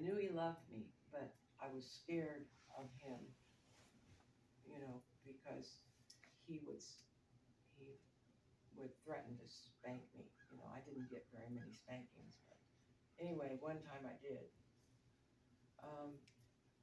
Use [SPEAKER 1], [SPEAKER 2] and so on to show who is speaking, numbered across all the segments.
[SPEAKER 1] knew he loved me, but I was scared of him, because he would he would threaten to spank me. I didn't get very many spankings, but anyway, one time I did. Um,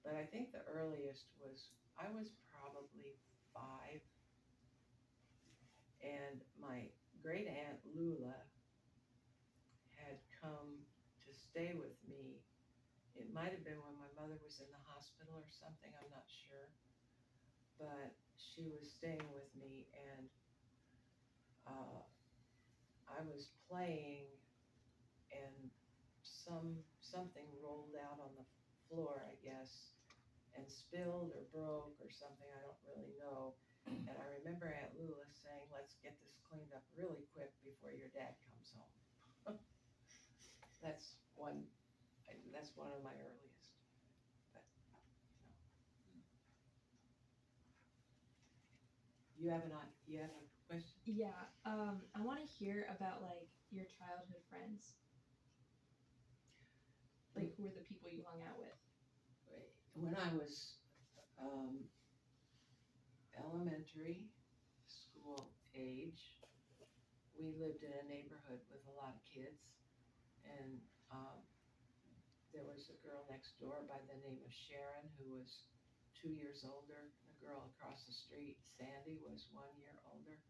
[SPEAKER 1] but I think the earliest was I was probably 5, and my great aunt Lula had come to stay with me. It might have been when my mother was in the hospital or something, I'm not sure. But she was staying with me, and uh, I was playing, and something rolled out on the floor, I guess, and spilled or broke or something. I don't really know. And I remember Aunt Lula saying, "Let's get this cleaned up really quick before your dad comes home." That's one. That's one of my earliest. But you have a question?
[SPEAKER 2] Yeah, I want to hear about like your childhood friends. Like, who were the people you hung out with?
[SPEAKER 1] When I was um, elementary school age, we lived in a neighborhood with a lot of kids, and there was a girl next door by the name of Sharon who was 2 years older. The girl across the street, Sandy, was 1 year older.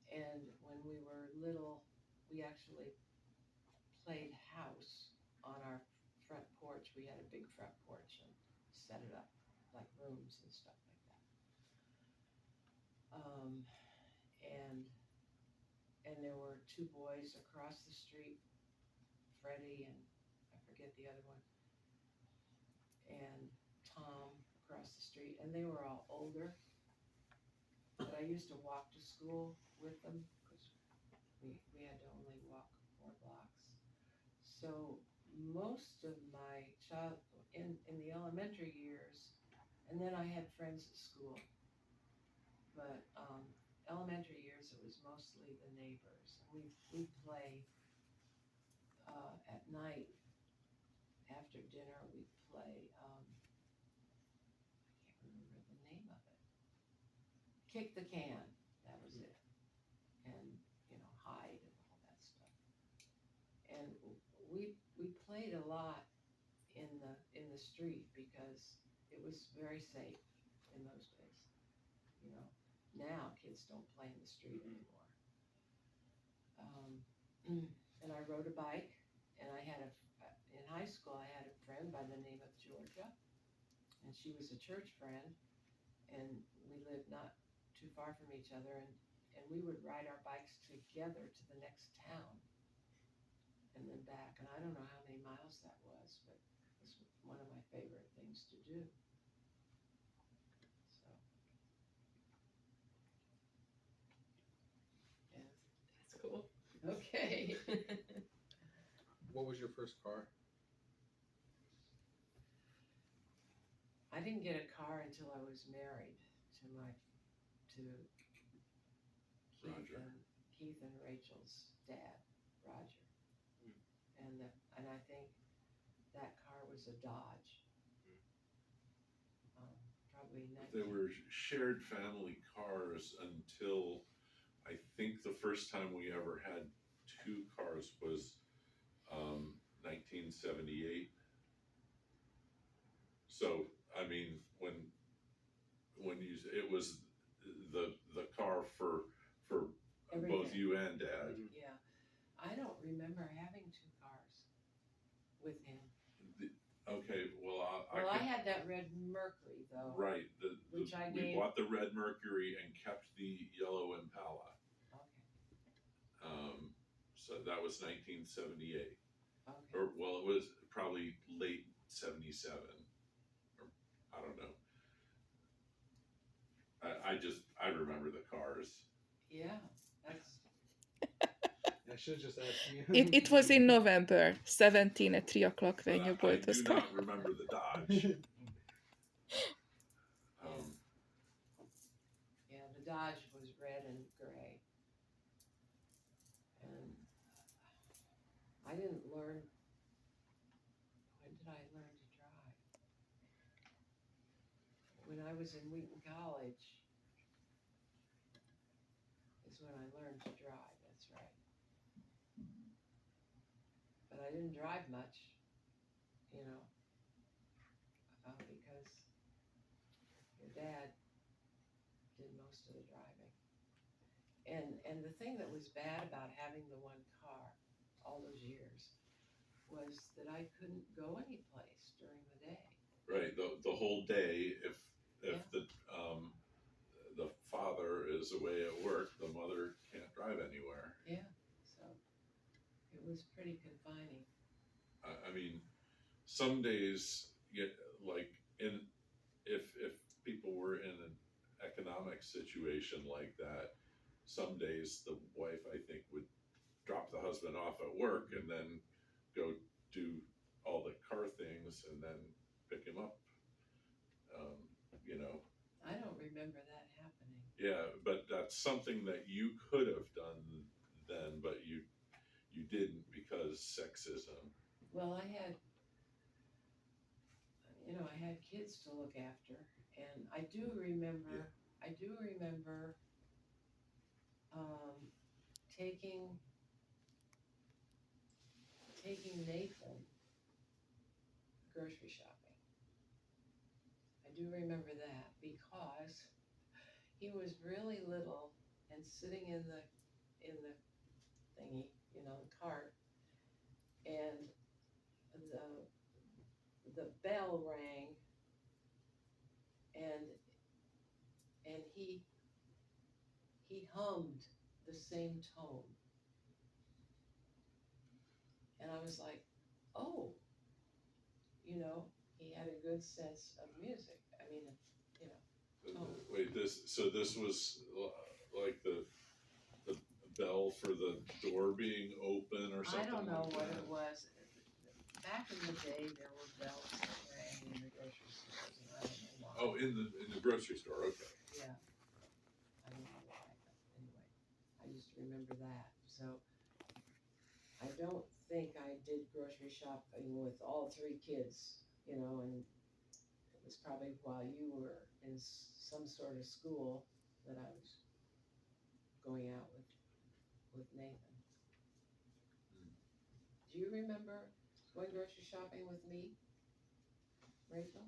[SPEAKER 1] And when we were little, we actually played house on our front porch. We had a big front porch and set it up like rooms and stuff like that. And there were two boys across the street, Freddie and I forget the other one, and Tom across the street, and they were all older. But I used to walk to school with them because we had to only walk 4 blocks. So most of my child in the elementary years, and then I had friends at school, but elementary years it was mostly the neighbors. We play at night after dinner. We'd play. I can't remember the name of it. Kick the can. That was it. And hide and all that stuff. And we played a lot in the street because it was very safe in those days. You know, now kids don't play in the street anymore. And I rode a bike, and in high school I had a friend by the name of Georgia, and she was a church friend, and we lived not too far from each other, and we would ride our bikes together to the next town and then back. And I don't know how many miles that was, but it was one of my favorite things to do. So, yeah.
[SPEAKER 2] That's cool.
[SPEAKER 1] Okay.
[SPEAKER 3] What was your first car?
[SPEAKER 1] I didn't get a car until I was married to
[SPEAKER 3] Roger.
[SPEAKER 1] Keith and Rachel's dad, Roger. And I think that car was a Dodge. Probably
[SPEAKER 4] They
[SPEAKER 1] 19.
[SPEAKER 4] were shared family cars until I think the first time we ever had two cars was 1978. So I mean, when it was the car for both
[SPEAKER 1] Everything.
[SPEAKER 4] you and Dad.
[SPEAKER 1] Yeah. I don't remember having two cars with him.
[SPEAKER 4] Okay, well
[SPEAKER 1] I had that red Mercury though.
[SPEAKER 4] right.
[SPEAKER 1] Which I
[SPEAKER 4] we
[SPEAKER 1] gave.
[SPEAKER 4] bought the red Mercury and kept the yellow Impala.
[SPEAKER 1] Okay.
[SPEAKER 4] So that was 1978.
[SPEAKER 1] Okay.
[SPEAKER 4] Or well, it was probably late 77, or I don't know. I remember the cars.
[SPEAKER 1] Yeah, that's.
[SPEAKER 3] I should have just asked you.
[SPEAKER 5] It was in November 17 at 3 o'clock when you
[SPEAKER 4] I
[SPEAKER 5] bought
[SPEAKER 4] do
[SPEAKER 5] this car.
[SPEAKER 4] not remember the Dodge.
[SPEAKER 1] Yeah, the Dodge was red and gray. And I didn't learn. When did I learn to drive? When I was in Wheaton College is when I learned to drive, that's right. But I didn't drive much, you know, because your dad did most of the driving. And the thing that was bad about having the one car all those years was that I couldn't go anyplace during the day.
[SPEAKER 4] Right, the whole day, if
[SPEAKER 1] Yeah.
[SPEAKER 4] the father is away at work, the mother can't drive anywhere.
[SPEAKER 1] Yeah, so it was pretty confining.
[SPEAKER 4] I mean, some days, like if people were in an economic situation like that, some days the wife, I think, would drop the husband off at work and then go do all the car things and then pick him up. You know,
[SPEAKER 1] I don't remember that happening.
[SPEAKER 4] yeah, but that's something that you could have done then, but you didn't because sexism.
[SPEAKER 1] Well, I had kids to look after, and I do remember taking Nathan grocery shopping. I do remember that because he was really little and sitting in the thingy, the cart, and the bell rang, and he hummed the same tone, and I was like, oh, he had a good sense of music. I mean, Oh.
[SPEAKER 4] Wait, this was like the bell for the door being open or something?
[SPEAKER 1] I don't know
[SPEAKER 4] like
[SPEAKER 1] what
[SPEAKER 4] that?
[SPEAKER 1] it was. Back in the day, there were bells that rang in the grocery stores, and I don't know why.
[SPEAKER 4] Oh, in the grocery store, okay.
[SPEAKER 1] Yeah. I don't know why, but anyway, I just remember that. So I don't think I did grocery shopping with all three kids, and it was probably while you were in some sort of school that I was going out with Nathan. Do you remember going grocery shopping with me, Rachel?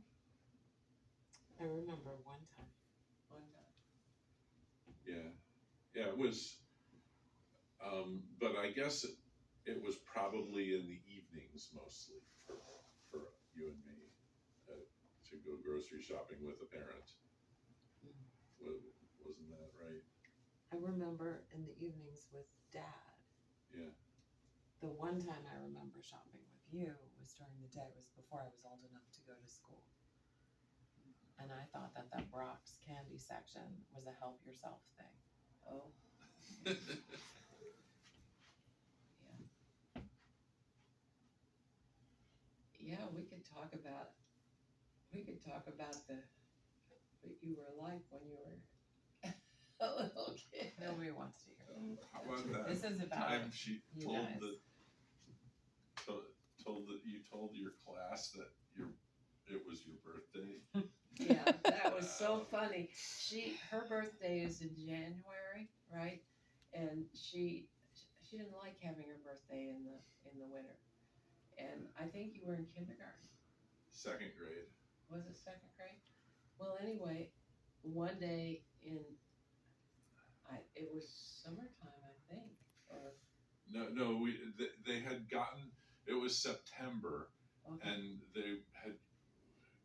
[SPEAKER 6] I remember one time.
[SPEAKER 1] One time.
[SPEAKER 4] Yeah, it was, but I guess it was probably in the evenings mostly for you and me to go grocery shopping with a parent. Wasn't that right?
[SPEAKER 6] I remember in the evenings with Dad.
[SPEAKER 4] Yeah.
[SPEAKER 6] The one time I remember shopping with you was during the day, was before I was old enough to go to school. And I thought that Brock's candy section was a help yourself thing.
[SPEAKER 1] Oh. Yeah, we could talk about what you were like when you were a little kid.
[SPEAKER 6] Nobody wants to hear that.
[SPEAKER 4] How about that
[SPEAKER 6] This is about
[SPEAKER 4] time she
[SPEAKER 6] you
[SPEAKER 4] told
[SPEAKER 6] guys.
[SPEAKER 4] you told your class that it was your birthday?
[SPEAKER 1] Yeah, that was so funny. Her birthday is in January, right? And she didn't like having her birthday in the winter. And I think you were in kindergarten.
[SPEAKER 4] Second grade.
[SPEAKER 1] Was it second grade? Well, anyway, one day it was summertime, I think, or
[SPEAKER 4] No, they had gotten, it was September,
[SPEAKER 1] okay.
[SPEAKER 4] and they had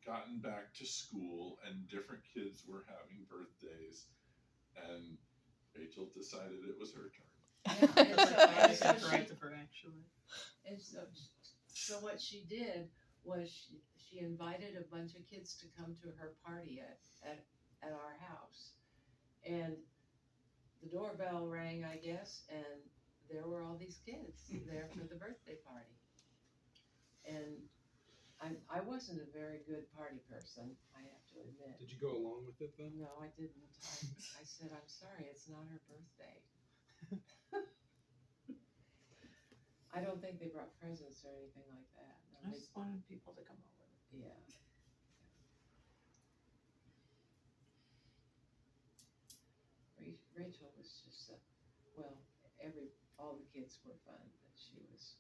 [SPEAKER 4] gotten back to school, and different kids were having birthdays, and Rachel decided it was her turn.
[SPEAKER 1] Yeah, and so
[SPEAKER 6] corrected her actually.
[SPEAKER 1] And so what she did was she invited a bunch of kids to come to her party at our house. And the doorbell rang, I guess, and there were all these kids there for the birthday party. And I wasn't a very good party person, I have to admit.
[SPEAKER 3] Did you go along with it then?
[SPEAKER 1] No, I didn't. I said, I'm sorry, it's not her birthday. I don't think they brought presents or anything like that, no.
[SPEAKER 6] I just wanted people to come over.
[SPEAKER 1] Yeah. Rachel was just well, all the kids were fun, but she was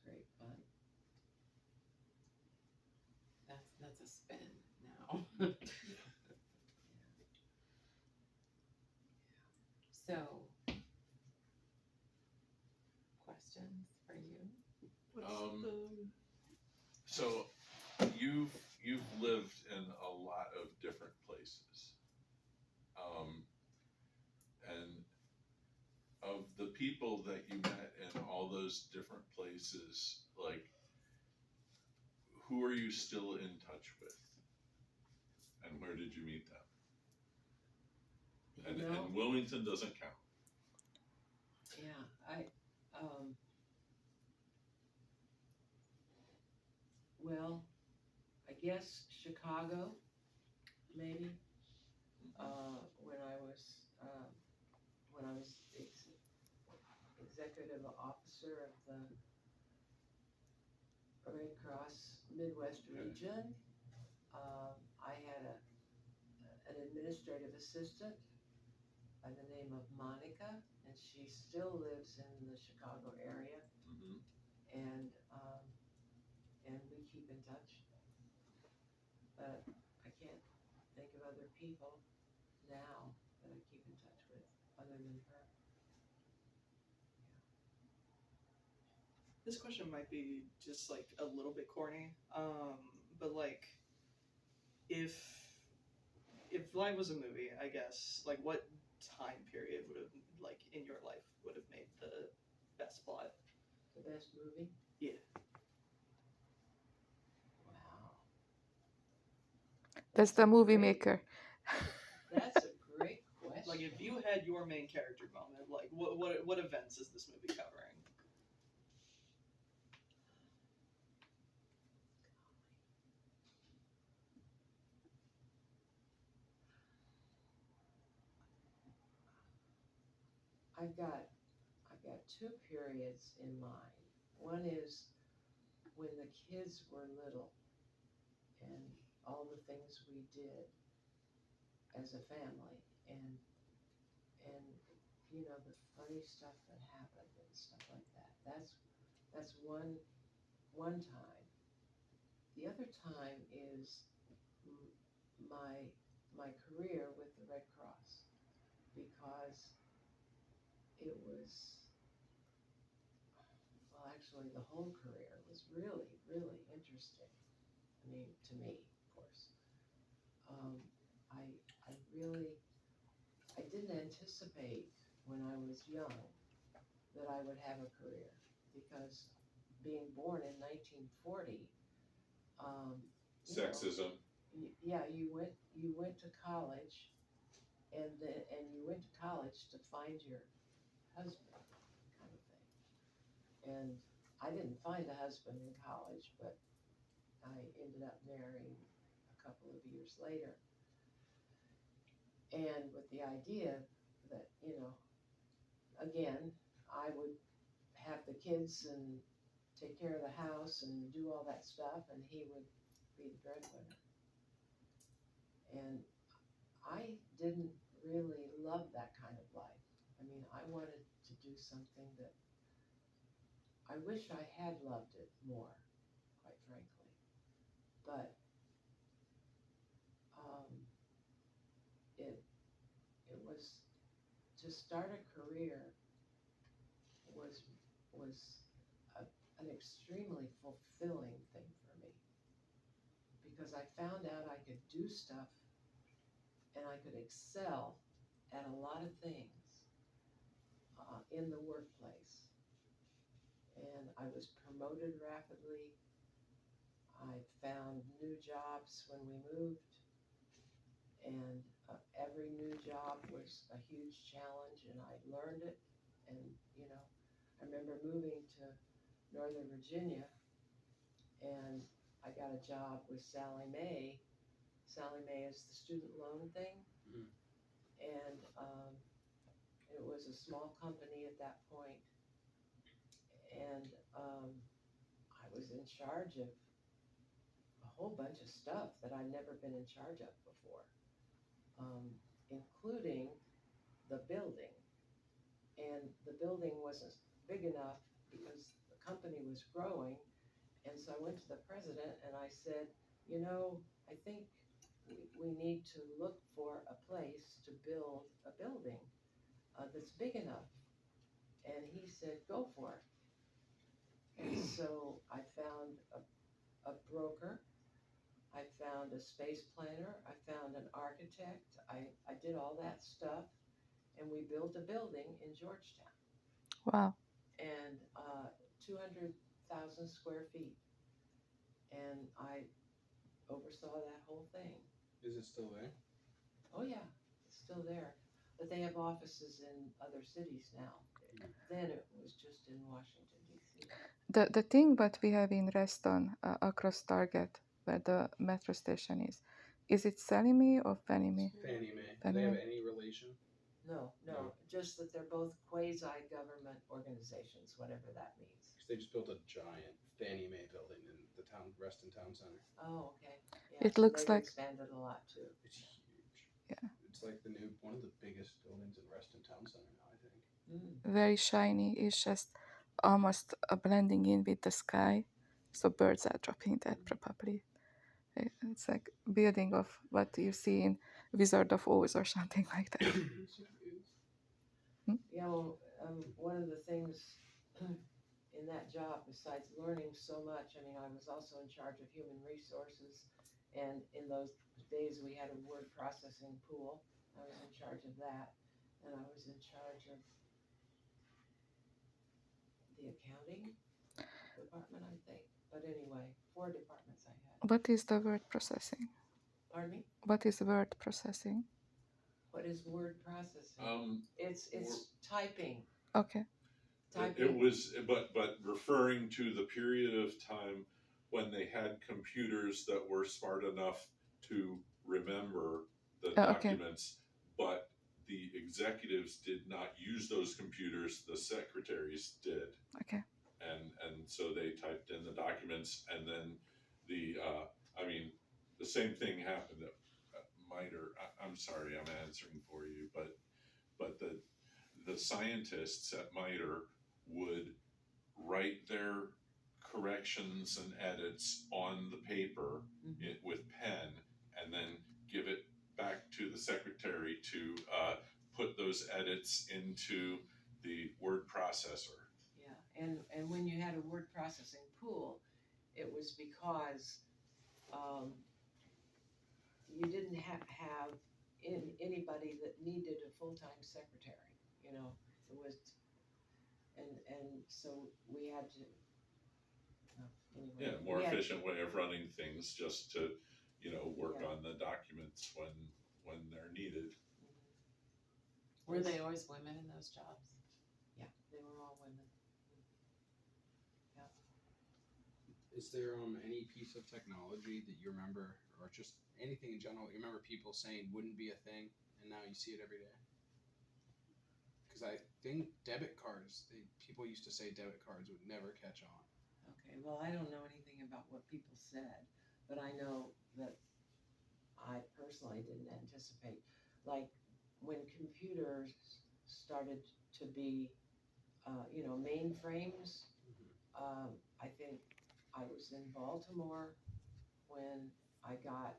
[SPEAKER 1] great fun.
[SPEAKER 6] That's a spin now. So, questions for you?
[SPEAKER 4] So you've lived in a lot of different places. And of the people that you met in all those different places, like, who are you still in touch with? And where did you meet them?
[SPEAKER 1] You know,
[SPEAKER 4] And Wilmington doesn't count.
[SPEAKER 1] yeah, well, I guess Chicago, maybe, when I was executive officer of the Red Cross Midwest region. I had an administrative assistant by the name of Monica, and she still lives in the Chicago area,
[SPEAKER 4] Mm-hmm.
[SPEAKER 1] and we keep in touch. But I can't think of other people now that I keep in touch with other than her.
[SPEAKER 7] This question might be just like a little bit corny, but like, if life was a movie, I guess, like, what time period would have, like, in your life would have made the best plot?
[SPEAKER 1] The best movie?
[SPEAKER 7] Yeah.
[SPEAKER 1] Wow.
[SPEAKER 5] That's the movie
[SPEAKER 1] Great.
[SPEAKER 5] maker.
[SPEAKER 1] That's a great question.
[SPEAKER 7] Like, if you had your main character moment, like, what events is this movie covering?
[SPEAKER 1] I've got two periods in mind. One is when the kids were little and all the things we did as a family, and you know, the funny stuff that happened and stuff like that. That's one time. The other time is my career with the Red Cross, because it was, well, actually the whole career was really, really interesting. I mean, to me, of course. I didn't anticipate when I was young that I would have a career, because being born in 1940, you know,
[SPEAKER 4] Sexism.
[SPEAKER 1] yeah, you went to college, and you went to college to find your husband, kind of thing. And I didn't find a husband in college, but I ended up marrying a couple of years later. And with the idea that, you know, again, I would have the kids and take care of the house and do all that stuff, and he would be the breadwinner. And I didn't really love that kind of life. I mean, I wanted to do something that I wish I had loved it more, quite frankly. But it was, to start a career was an extremely fulfilling thing for me, because I found out I could do stuff and I could excel at a lot of things in the workplace. And I was promoted rapidly. I found new jobs when we moved, and every new job was a huge challenge, and I learned it. And, you know, I remember moving to Northern Virginia, and I got a job with Sallie Mae. Sallie Mae is the student loan thing.
[SPEAKER 3] Mhm.
[SPEAKER 1] And it was a small company at that point, and I was in charge of a whole bunch of stuff that I'd never been in charge of before, including the building. And the building wasn't big enough because the company was growing. And so I went to the president and I said, you know, I think we need to look for a place to build a building that's big enough. And he said, go for it. And so I found a broker, I found a space planner, I found an architect, I did all that stuff, and we built a building in Georgetown,
[SPEAKER 5] Wow.
[SPEAKER 1] and 200,000 square feet. And I oversaw that whole thing.
[SPEAKER 3] Is it still there?
[SPEAKER 1] Oh yeah, it's still there. But they have offices in other cities now. Then it was just in Washington, D.C.
[SPEAKER 5] The thing what we have in Reston across Target, where the metro station is it Sally Mae or Fannie Mae?
[SPEAKER 3] Fannie Mae. Do
[SPEAKER 5] Fannie
[SPEAKER 3] they have
[SPEAKER 5] Mae.
[SPEAKER 3] any relation?
[SPEAKER 1] No,
[SPEAKER 3] No.
[SPEAKER 1] just that they're both quasi-government organizations, whatever that means.
[SPEAKER 3] 'Cause they just built a giant Fannie Mae building in the Reston Town Center.
[SPEAKER 1] Oh, okay.
[SPEAKER 5] It
[SPEAKER 1] Yeah,
[SPEAKER 5] looks
[SPEAKER 1] they've
[SPEAKER 5] like-
[SPEAKER 1] expanded a lot too.
[SPEAKER 3] It's huge.
[SPEAKER 5] Yeah.
[SPEAKER 3] It's like one of the biggest buildings in Reston Town Center now, I think.
[SPEAKER 5] Very shiny. It's just almost blending in with the sky. So birds are dropping there probably. It's like building of what you see in Wizard of Oz or something like that.
[SPEAKER 1] Yeah, well, one of the things in that job, besides learning so much, I mean, I was also in charge of human resources, and in those days we had a word processing pool. I was in charge of that, and I was in charge of the accounting department, I think. But anyway, 4 departments I had.
[SPEAKER 5] What is the word processing?
[SPEAKER 1] Pardon me?
[SPEAKER 5] What is word processing?
[SPEAKER 1] What is word processing? It's
[SPEAKER 4] wor-
[SPEAKER 1] typing.
[SPEAKER 5] Okay.
[SPEAKER 4] It was, but referring to the period of time when they had computers that were smart enough to remember the
[SPEAKER 5] Okay.
[SPEAKER 4] documents, but the executives did not use those computers, the secretaries did.
[SPEAKER 5] Okay.
[SPEAKER 4] And so they typed in the documents, and then the same thing happened at MITRE. I'm sorry, I'm answering for you, but the scientists at MITRE would write their corrections and edits on the paper with pen, and then give it back to the secretary to put those edits into the word processor.
[SPEAKER 1] Yeah, and when you had a word processing pool, it was because you didn't have anybody that needed a full-time secretary, you know. It was, and so we had to, anyway.
[SPEAKER 4] Yeah, more
[SPEAKER 1] we had-
[SPEAKER 4] efficient way of running things, just to, work
[SPEAKER 1] Yeah.
[SPEAKER 4] on the documents when they're needed.
[SPEAKER 6] Were they always women in those jobs?
[SPEAKER 1] Yeah, they were all women.
[SPEAKER 3] Is there any piece of technology that you remember, or just anything in general, you remember people saying wouldn't be a thing, and now you see it every day? Because I think debit cards, people used to say debit cards would never catch on.
[SPEAKER 1] Okay, well, I don't know anything about what people said, but I know that I personally didn't anticipate, like, when computers started to be, mainframes. I think I was in Baltimore when I got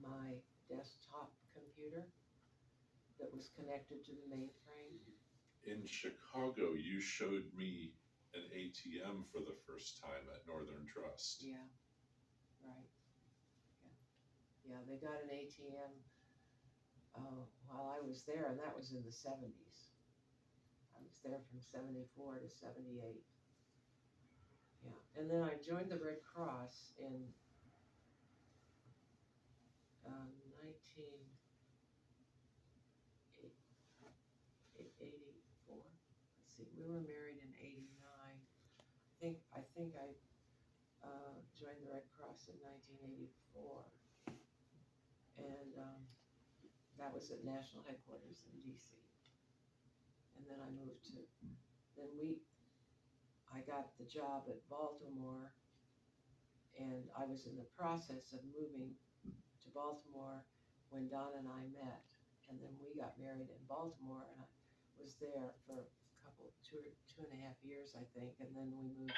[SPEAKER 1] my desktop computer that was connected to the mainframe.
[SPEAKER 4] In Chicago, you showed me an ATM for the first time at Northern Trust.
[SPEAKER 1] Yeah, right. Yeah, they got an ATM while I was there, and that was in the 70s. I was there from 74 to 78. Yeah, and then I joined the Red Cross in 1984. Let's see, we were married in 89. I think I joined the Red Cross in 1984, and that was at national headquarters in DC. And then I got the job at Baltimore And I was in the process of moving to Baltimore when Don and I met. And then we got married in Baltimore, and I was there for a couple, 2.5 years, I think. And then we moved